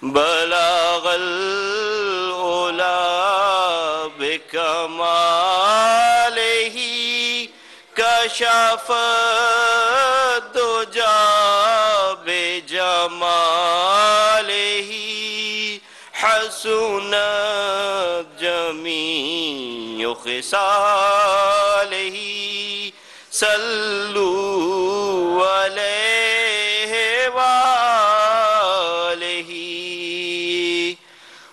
بلغ العلا بکمالہ کشف الدجا بجمالہ حسنت جمیع خصالہ صلوا علیہ وآلہ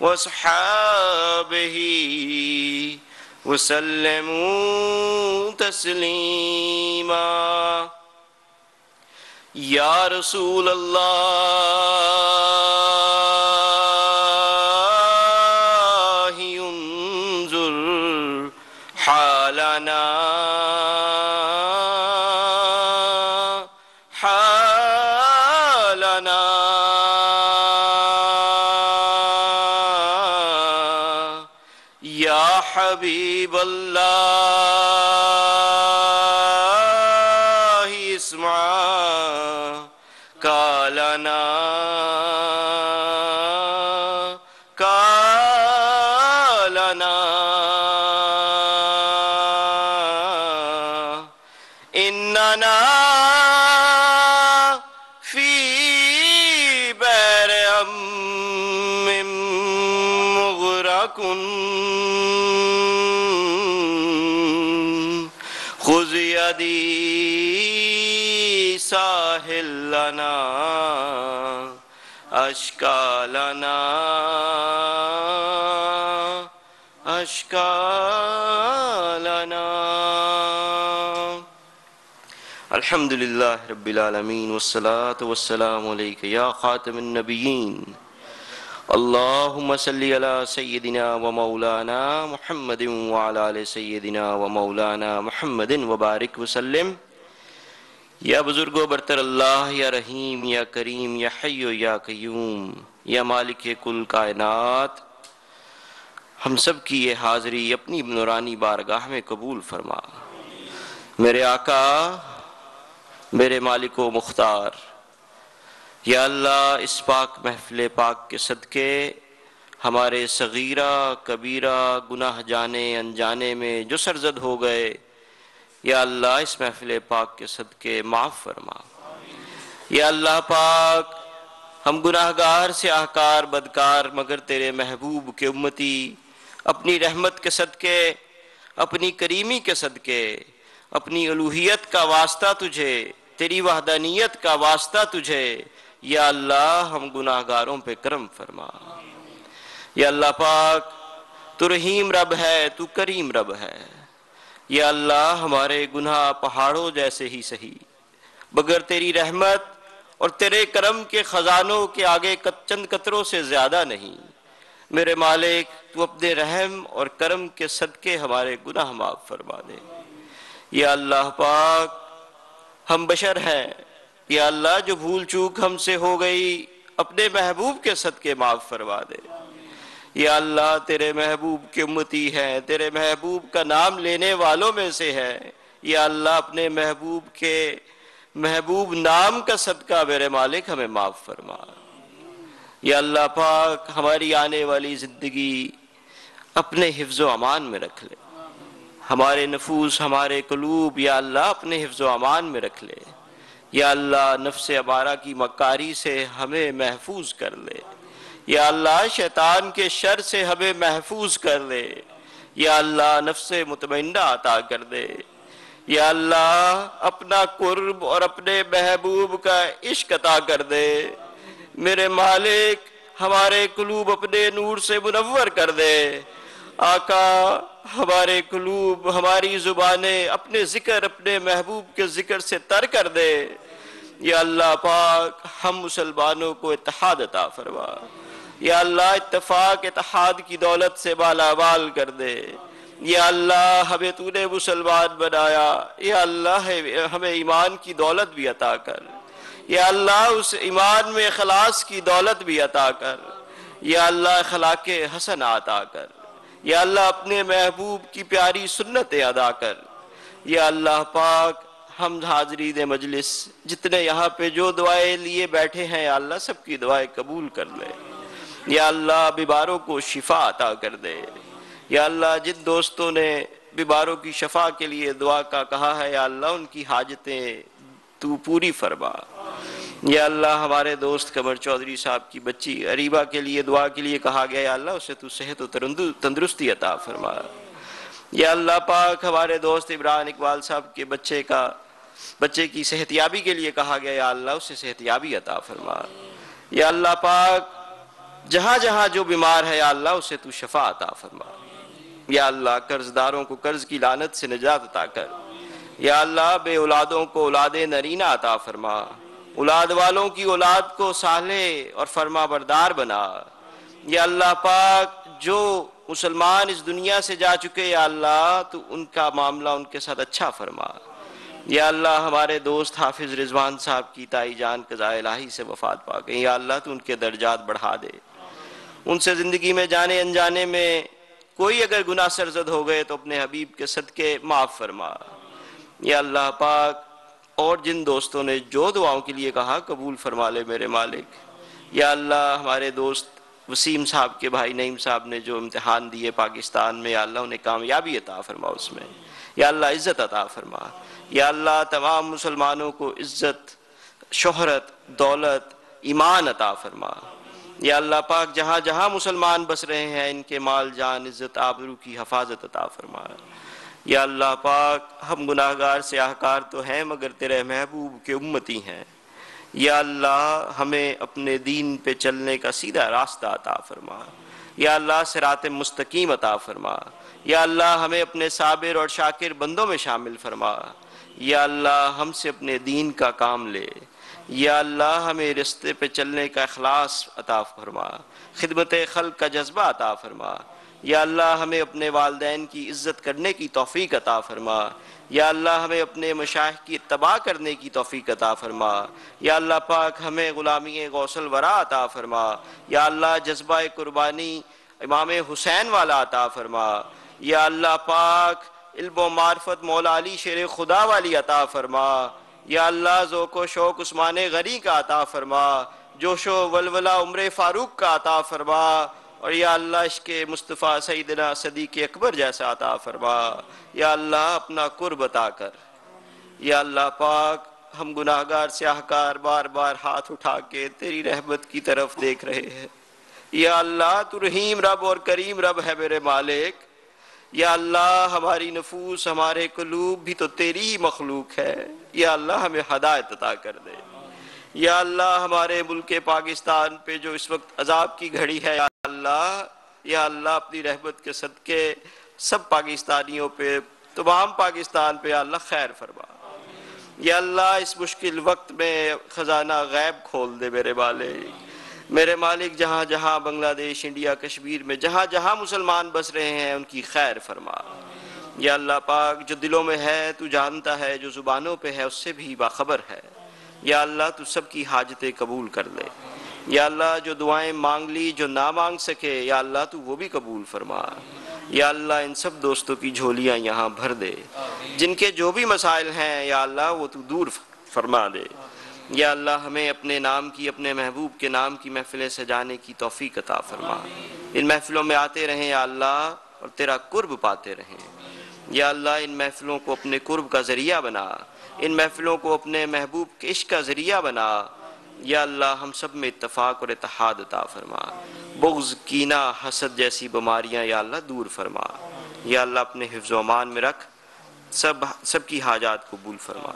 وصحابہ وسلموا تسلیما۔ یا رسول اللہ انظر حالنا یا حبیب اللہ اسمع قالنا اننا فی بئر ام مغرق خذ یدی ساحل لنا اشکالنا الحمدللہ رب العالمین والصلاة والسلام علیک یا خاتم النبیین اللہم صلی علی سیدنا و مولانا محمد وعلی آل سیدنا و مولانا محمد وبارک وسلم۔ یا بزرگ و برتر اللہ، یا رحیم، یا کریم، یا حی و یا قیوم، یا مالک کل کائنات، ہم سب کی یہ حاضری اپنی نورانی بارگاہ میں قبول فرما۔ میرے آقا، میرے مالک و مختار، یا اللہ اس پاک محفل پاک کے صدقے ہمارے صغیرہ کبیرہ گناہ جانے انجانے میں جو سرزد ہو گئے، یا اللہ اس محفل پاک کے صدقے معاف فرما۔ یا اللہ پاک، ہم گناہ گار سے آہکار بدکار، مگر تیرے محبوب کے امتی اپنی رحمت کے صدقے، اپنی کریمی کے صدقے، اپنی الوہیت کا واسطہ تجھے، تیری وحدانیت کا واسطہ تجھے، یا اللہ ہم گناہ گاروں پہ کرم فرما۔ یا اللہ پاک، تو رحیم رب ہے، تو کریم رب ہے، یا اللہ ہمارے گناہ پہاڑوں جیسے ہی سہی، مگر تیری رحمت اور تیرے کرم کے خزانوں کے آگے چند قطروں سے زیادہ نہیں۔ میرے مالک، تو اپنے رحم اور کرم کے صدقے ہمارے گناہ معاف فرما دے۔ یا اللہ پاک، ہم بشر ہیں، یا اللہ جو بھول چوک ہم سے ہو گئی اپنے محبوب کے صدقے معاف فرما دے۔ یا اللہ تیرے محبوب کے امتی ہیں، تیرے محبوب کا نام لینے والوں میں سے ہے، یا اللہ اپنے محبوب کے محبوب نام کا صدقہ میرے مالک ہمیں معاف فرما۔ یا اللہ پاک، ہماری آنے والی زندگی اپنے حفظ و امان میں رکھ لے، ہمارے نفوس ہمارے قلوب یا اللہ اپنے حفظ و امان میں رکھ لے۔ یا اللہ نفس امارہ کی مکاری سے ہمیں محفوظ کر لے، یا اللہ شیطان کے شر سے ہمیں محفوظ کر لے، یا اللہ نفس مطمئنہ عطا کر دے۔ یا اللہ اپنا قرب اور اپنے محبوب کا عشق عطا کر دے۔ میرے مالک، ہمارے قلوب اپنے نور سے منور کر دے۔ آقا، ہمارے قلوب ہماری زبانیں اپنے ذکر اپنے محبوب کے ذکر سے تر کر دے۔ یا اللہ پاک، ہم مسلمانوں کو اتحاد عطا فرما، یا اللہ اتفاق اتحاد کی دولت سے بالا بال کر دے۔ یا اللہ ہمیں تو نے مسلمان بنایا، یا اللہ ہمیں ایمان کی دولت بھی عطا کر، یا اللہ اس ایمان میں اخلاص کی دولت بھی عطا کر، یا اللہ اخلاق حسن عطا کر، یا اللہ اپنے محبوب کی پیاری سنتیں ادا کر۔ یا اللہ پاک، ہم حاضرین مجلس جتنے یہاں پہ جو دعائیں لیے بیٹھے ہیں، یا اللہ سب کی دعائیں قبول کر لے۔ یا اللہ بیماروں کو شفا عطا کر دے۔ یا اللہ جن دوستوں نے بیماروں کی شفا کے لیے دعا کا کہا ہے یا اللہ ان کی حاجتیں تو پوری فرما۔ یا اللہ ہمارے دوست قمر چودھری صاحب کی بچی اریبہ کے لیے دعا کے لیے کہا گیا، یا اللہ اسے تو صحت و تندرستی عطا فرما۔ یا اللہ پاک ہمارے دوست عمران اقبال صاحب کے بچے کی صحت یابی کے لیے کہا گیا، یا اللہ اسے صحت یابی عطا فرما۔ یا اللہ پاک جہاں جہاں جو بیمار ہے یا اللہ اسے تو شفا عطا فرما۔ یا اللہ قرض داروں کو قرض کی لعنت سے نجات عطا کر۔ یا اللہ بے اولادوں کو اولاد نرینہ عطا فرما، اولاد والوں کی اولاد کو صالح اور فرما بردار بنا۔ یا اللہ پاک جو مسلمان اس دنیا سے جا چکے یا اللہ تو ان کا معاملہ ان کے ساتھ اچھا فرما۔ یا اللہ ہمارے دوست حافظ رضوان صاحب کی تائی جان قضاء الہی سے وفات پا گئی، یا اللہ تو ان کے درجات بڑھا دے، ان سے زندگی میں جانے انجانے میں کوئی اگر گناہ سرزد ہو گئے تو اپنے حبیب کے صدقے معاف فرما۔ یا اللہ پاک اور جن دوستوں نے جو دعاؤں کے لیے کہا قبول فرما لے میرے مالک۔ یا اللہ ہمارے دوست وسیم صاحب کے بھائی نعیم صاحب نے جو امتحان دیے پاکستان میں، یا اللہ انہیں کامیابی عطا فرما اس میں۔ یا اللہ عزت عطا فرما۔ یا اللہ تمام مسلمانوں کو عزت، شہرت، دولت، ایمان عطا فرما۔ یا اللہ پاک جہاں جہاں مسلمان بس رہے ہیں ان کے مال جان عزت آبرو کی حفاظت عطا فرما۔ یا اللہ پاک ہم گناہگار سیاہکار تو ہیں مگر تیرے محبوب کے امتی ہیں، یا اللہ ہمیں اپنے دین پہ چلنے کا سیدھا راستہ عطا فرما۔ یا اللہ صراط مستقیم عطا فرما۔ یا اللہ ہمیں اپنے صابر اور شاکر بندوں میں شامل فرما۔ یا اللہ ہم سے اپنے دین کا کام لے۔ یا اللہ ہمیں رستے پہ چلنے کا اخلاص عطا فرما، خدمت خلق کا جذبہ عطا فرما۔ یا اللہ ہمیں اپنے والدین کی عزت کرنے کی توفیق عطا فرما۔ یا اللہ ہمیں اپنے مشائخ کی اتباع کرنے کی توفیق عطا فرما۔ یا اللہ پاک ہمیں غلامی غوث الورا عطا فرما۔ یا اللہ جذبہ قربانی امام حسین والا عطا فرما۔ یا اللہ پاک علم و معرفت مولا علی شیر خدا والی عطا فرما۔ یا اللہ ذوق و شوق عثمان غنی کا عطا فرما، جوش و ولولہ عمر فاروق کا عطا فرما، اور یا اللہ عشق مصطفیٰ سیدنا صدیق اکبر جیسا عطا فرما۔ یا اللہ اپنا قرب عطا کر۔ یا اللہ پاک ہم گناہگار سیاہکار بار بار ہاتھ اٹھا کے تیری رحمت کی طرف دیکھ رہے ہیں، یا اللہ تو رحیم رب اور کریم رب ہے میرے مالک۔ یا اللہ ہماری نفوس ہمارے قلوب بھی تو تیری ہی مخلوق ہے، یا اللہ ہمیں ہدایت عطا کر دے۔ یا اللہ ہمارے ملک پاکستان پہ جو اس وقت عذاب کی گھڑی ہے یا اللہ اپنی رحمت کے صدقے سب پاکستانیوں پہ، تمام پاکستان پہ یا اللہ خیر فرما۔ یا اللہ اس مشکل وقت میں خزانہ غیب کھول دے میرے مالک، جہاں جہاں بنگلہ دیش، انڈیا، کشمیر میں جہاں جہاں مسلمان بس رہے ہیں ان کی خیر فرما۔ یا اللہ پاک جو دلوں میں ہے تو جانتا ہے، جو زبانوں پہ ہے اس سے بھی باخبر ہے، یا اللہ تو سب کی حاجتیں قبول کر لے۔ یا اللہ جو دعائیں مانگ لی جو نہ مانگ سکے یا اللہ تو وہ بھی قبول فرما۔ یا اللہ ان سب دوستوں کی جھولیاں یہاں بھر دے، جن کے جو بھی مسائل ہیں یا اللہ وہ تو دور فرما دے۔ یا اللہ ہمیں اپنے نام کی، اپنے محبوب کے نام کی محفلیں سجانے کی توفیق عطا فرما، ان محفلوں میں آتے رہیں یا اللہ اور تیرا قرب پاتے رہیں۔ یا اللہ ان محفلوں کو اپنے قرب کا ذریعہ بنا، ان محفلوں کو اپنے محبوب کے عشق کا ذریعہ بنا۔ یا اللہ ہم سب میں اتفاق اور اتحاد عطا فرما، بغض، کینہ، حسد جیسی بیماریاں یا اللہ دور فرما۔ یا اللہ اپنے حفظ و امان میں رکھ، سب کی حاجات قبول فرما۔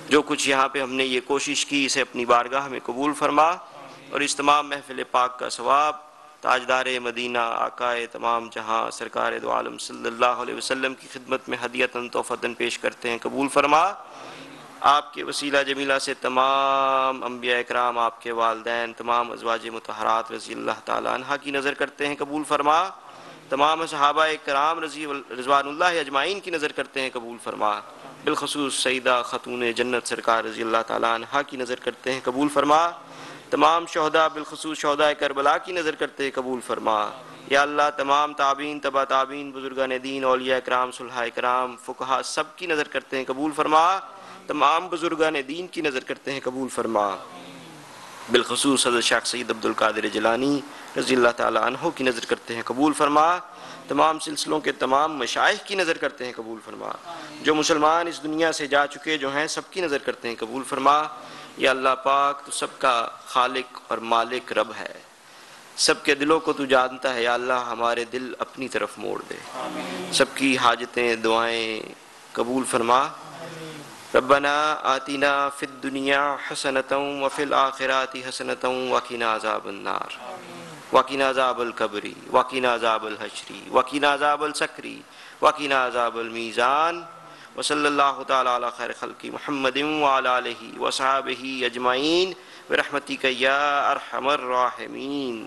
جو کچھ یہاں پہ ہم نے یہ کوشش کی اسے اپنی بارگاہ میں قبول فرما، اور اس تمام محفل پاک کا ثواب تاجدار مدینہ آقائے تمام جہاں سرکار دو عالم صلی اللہ علیہ وسلم کی خدمت میں ہدیتاً تحفتاً پیش کرتے ہیں، قبول فرما۔ آپ کے وسیلہ جمیلہ سے تمام انبیاء اکرام، آپ کے والدین، تمام ازواج مطہرات رضی اللہ تعالیٰ عنہ کی نظر کرتے ہیں، قبول فرما۔ تمام صحابہ کرام رضوان اللہ اجمعین کی نظر کرتے ہیں، قبول فرما۔ بالخصوص سیدہ خاتون جنت سرکار رضی اللہ تعالیٰ عنہ کی نظر کرتے ہیں، قبول فرما۔ تمام شہداء بالخصوص شہداء کربلا کی نظر کرتے ہیں، قبول فرما۔ یا اللہ تمام تابعین، تبع تابعین، بزرگان دین، اولیاء اکرام، صلحاء اکرام، فقہاء سب کی نظر کرتے ہیں، قبول فرما۔ تمام بزرگان دین کی نظر کرتے ہیں، قبول فرما۔ بالخصوص حضرت شیخ سید عبد القادر جیلانی رضی اللہ تعالیٰ عنہ کی نظر کرتے ہیں قبول فرما، تمام سلسلوں کے تمام مشائخ کی نظر کرتے ہیں قبول فرما، جو مسلمان اس دنیا سے جا چکے جو ہیں سب کی نظر کرتے ہیں قبول فرما۔ یا اللہ پاک تو سب کا خالق اور مالک رب ہے، سب کے دلوں کو تو جانتا ہے، یا اللہ ہمارے دل اپنی طرف موڑ دے، سب کی حاجتیں دعائیں قبول فرما۔ ربنا آتنا فی الدنیا حسنۃ وفی الآخرات حسنۃ وقنا عذاب النار وقنا عذاب القبر وقنا عذاب الحشر وقنا عذاب السکر وقنا عذاب المیزان وصلی اللہ تعالی علی خیر خلق محمد وعلی آلہ وصحابہ اجمعین برحمتک یا ارحم الراحمین۔